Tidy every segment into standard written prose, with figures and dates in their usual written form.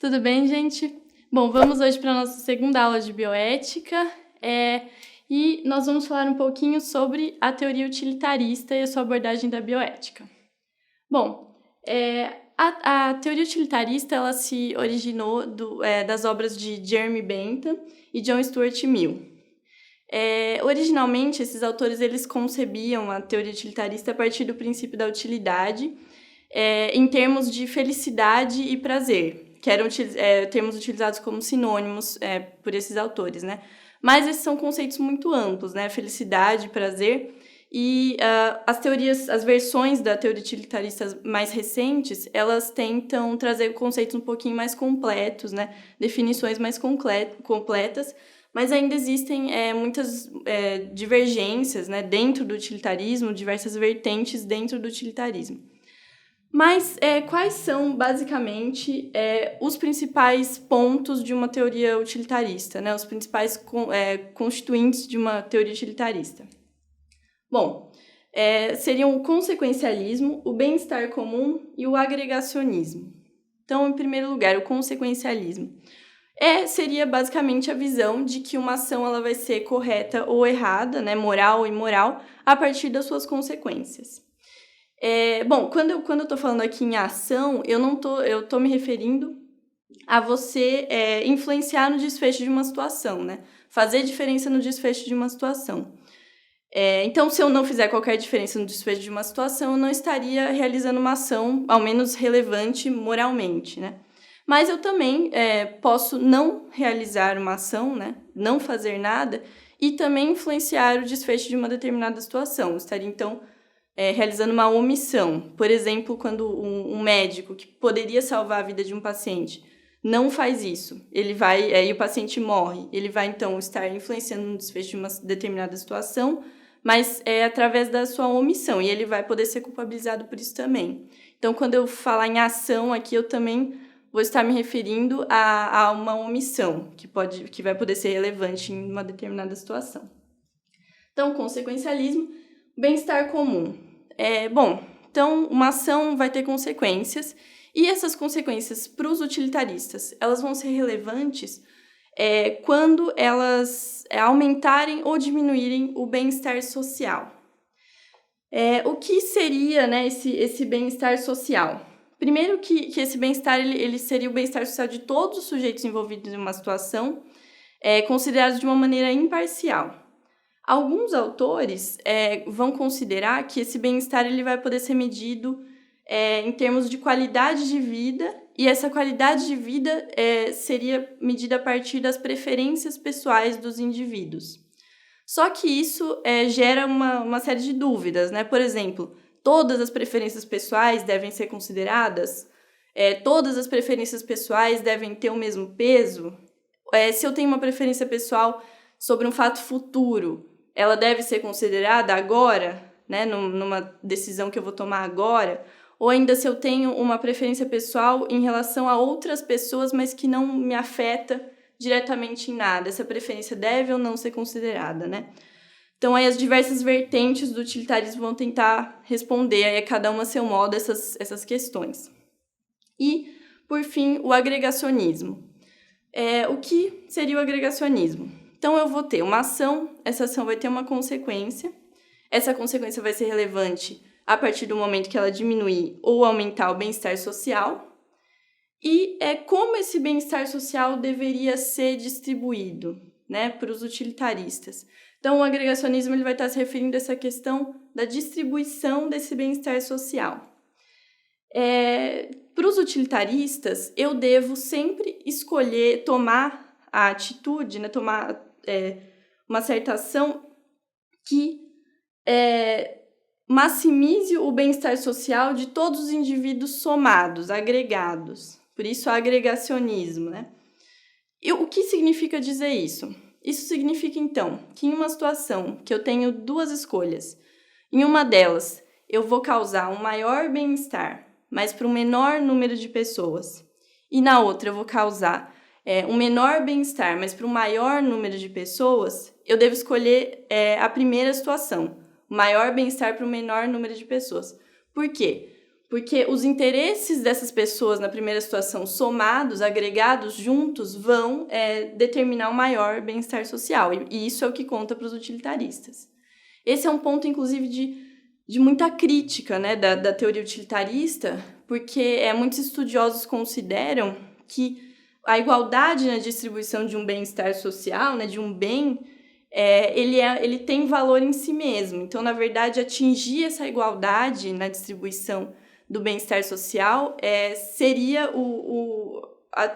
Tudo bem, gente? Bom, vamos hoje para a nossa segunda aula de bioética e nós vamos falar um pouquinho sobre a utilitarista e a sua abordagem da bioética. Bom, a teoria utilitarista ela se originou das obras de Jeremy Bentham e John Stuart Mill. Originalmente, esses autores eles concebiam a teoria utilitarista a partir do princípio da utilidade em termos de felicidade e prazer, que eram termos utilizados como sinônimos por esses autores, né? Mas esses são conceitos muito amplos, né? Felicidade, prazer, e as versões da teoria utilitarista mais recentes, elas tentam trazer conceitos um pouquinho mais completos, né? Definições mais completas, mas ainda existem muitas divergências, né? Dentro do utilitarismo, diversas vertentes dentro do utilitarismo. Mas quais são, basicamente, os principais pontos de uma teoria utilitarista, né? Os principais constituintes de uma teoria utilitarista? Bom, seriam o consequencialismo, o bem-estar comum e o agregacionismo. Então, em primeiro lugar, o consequencialismo. Seria, basicamente, a visão de que uma ação ela vai ser correta ou errada, né? Moral ou imoral, a partir das suas consequências. Bom, quando eu estou falando aqui em ação, eu estou me referindo a você influenciar no desfecho de uma situação, né? Fazer diferença no desfecho de uma situação. Então, se eu não fizer qualquer diferença no desfecho de uma situação, eu não estaria realizando uma ação, ao menos relevante moralmente, né? Mas eu também posso não realizar uma ação, né? Não fazer nada, e também influenciar o desfecho de uma determinada situação. Eu estaria, então, realizando uma omissão. Por exemplo, quando um médico que poderia salvar a vida de um paciente não faz isso, e o paciente morre, ele vai, então, estar influenciando no desfecho de uma determinada situação, mas através da sua omissão, e ele vai poder ser culpabilizado por isso também. Então, quando eu falar em ação aqui, eu também vou estar me referindo a uma omissão, que vai poder ser relevante em uma determinada situação. Então, consequencialismo, bem-estar comum. Então, uma ação vai ter consequências, e essas consequências para os utilitaristas, elas vão ser relevantes quando elas aumentarem ou diminuírem o bem-estar social. O que seria, né, esse bem-estar social? Primeiro que esse bem-estar ele seria o bem-estar social de todos os sujeitos envolvidos em uma situação, considerados de uma maneira imparcial. Alguns autores vão considerar que esse bem-estar ele vai poder ser medido em termos de qualidade de vida, e essa qualidade de vida seria medida a partir das preferências pessoais dos indivíduos. Só que isso gera uma série de dúvidas, né? Por exemplo, todas as preferências pessoais devem ser consideradas? Todas as preferências pessoais devem ter o mesmo peso? Se eu tenho uma preferência pessoal sobre um fato futuro, ela deve ser considerada agora, né, numa decisão que eu vou tomar agora, ou ainda se eu tenho uma preferência pessoal em relação a outras pessoas, mas que não me afeta diretamente em nada. Essa preferência deve ou não ser considerada, né? Então, aí as diversas vertentes do utilitarismo vão tentar responder, aí a cada uma a seu modo, essas questões. E, por fim, o agregacionismo. O que seria o agregacionismo? Então, eu vou ter uma ação, essa ação vai ter uma consequência, essa consequência vai ser relevante a partir do momento que ela diminuir ou aumentar o bem-estar social, e como esse bem-estar social deveria ser distribuído, né, para os utilitaristas. Então, o agregacionismo ele vai estar se referindo a essa questão da distribuição desse bem-estar social. Para os utilitaristas, eu devo sempre escolher tomar a atitude, né, tomar uma certa ação que maximize o bem-estar social de todos os indivíduos somados, agregados. Por isso, agregacionismo, né? E o que significa dizer isso? Isso significa, então, que em uma situação que eu tenho duas escolhas, em uma delas eu vou causar um maior bem-estar, mas para um menor número de pessoas, e na outra eu vou causar um menor bem-estar, mas para um maior número de pessoas, eu devo escolher a primeira situação, o maior bem-estar para um menor número de pessoas. Por quê? Porque os interesses dessas pessoas na primeira situação somados, agregados, juntos, vão determinar um maior bem-estar social. E isso é o que conta para os utilitaristas. Esse é um ponto, inclusive, de muita crítica, né, da teoria utilitarista, porque muitos estudiosos consideram que a igualdade na distribuição de um bem-estar social, né, de um bem, ele tem valor em si mesmo. Então, na verdade, atingir essa igualdade na distribuição do bem-estar social seria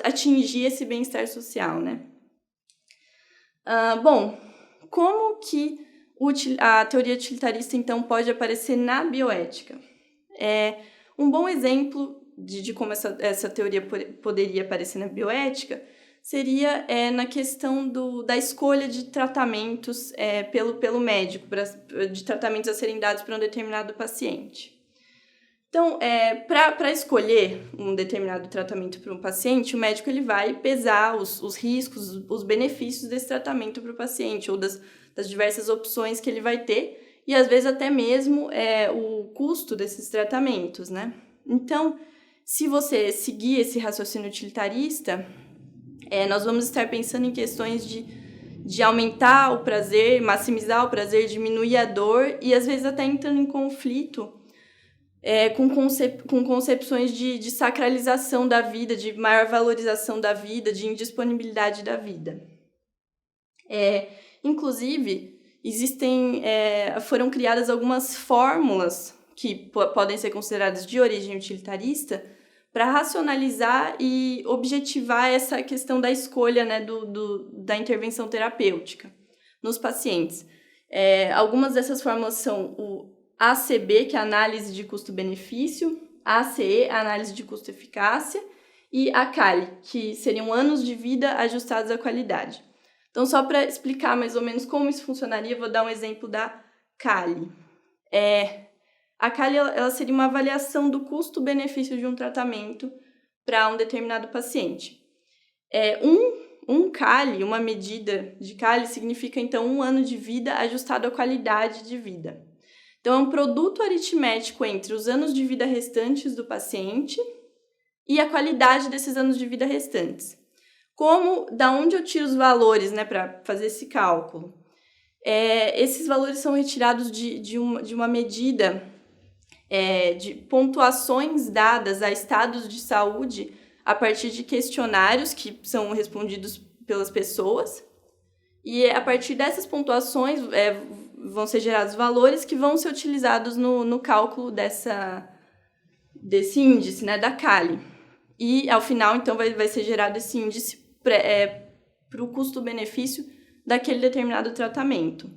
atingir esse bem-estar social, né? Bom, como que a teoria utilitarista, então, pode aparecer na bioética? Um bom exemplo de como essa teoria poderia aparecer na bioética seria na questão da escolha de tratamentos pelo médico, de tratamentos a serem dados para um determinado paciente. Então, para escolher um determinado tratamento para um paciente, o médico ele vai pesar os riscos, os benefícios desse tratamento para o paciente, ou das diversas opções que ele vai ter, e às vezes até mesmo o custo desses tratamentos, né? Então, se você seguir esse raciocínio utilitarista, nós vamos estar pensando em questões de aumentar o prazer, maximizar o prazer, diminuir a dor, e às vezes até entrando em conflito com concepções de sacralização da vida, de maior valorização da vida, de indisponibilidade da vida. Inclusive, foram criadas algumas fórmulas que podem ser consideradas de origem utilitarista para racionalizar e objetivar essa questão da escolha, né, da intervenção terapêutica nos pacientes. Algumas dessas fórmulas são o ACB, que é a análise de custo-benefício, a ACE, a análise de custo-eficácia, e a CALI, que seriam anos de vida ajustados à qualidade. Então, só para explicar mais ou menos como isso funcionaria, vou dar um exemplo da CALI. A CALI ela seria uma avaliação do custo-benefício de um tratamento para um determinado paciente. Um CALI, uma medida de CALI, significa, então, 1 ano de vida ajustado à qualidade de vida. Então, é um produto aritmético entre os anos de vida restantes do paciente e a qualidade desses anos de vida restantes. Da onde eu tiro os valores, né, para fazer esse cálculo? Esses valores são retirados de uma medida de pontuações dadas a estados de saúde a partir de questionários que são respondidos pelas pessoas. E a partir dessas pontuações vão ser gerados valores que vão ser utilizados no cálculo desse índice, né, da CALI. E, ao final, então, vai ser gerado esse índice para o custo-benefício daquele determinado tratamento.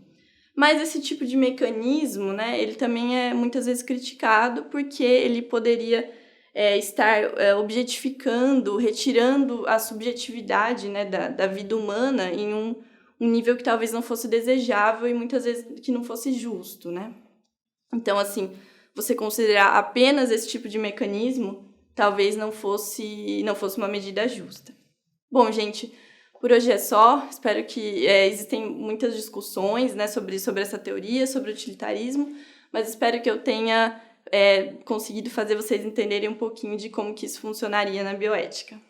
Mas esse tipo de mecanismo, né, ele também é muitas vezes criticado porque ele poderia estar objetificando, retirando a subjetividade, né, da vida humana em um nível que talvez não fosse desejável e muitas vezes que não fosse justo, né? Então, assim, você considerar apenas esse tipo de mecanismo talvez não fosse uma medida justa. Bom, gente, por hoje é só. Espero que existem muitas discussões, né, sobre essa teoria, sobre o utilitarismo, mas espero que eu tenha conseguido fazer vocês entenderem um pouquinho de como que isso funcionaria na bioética.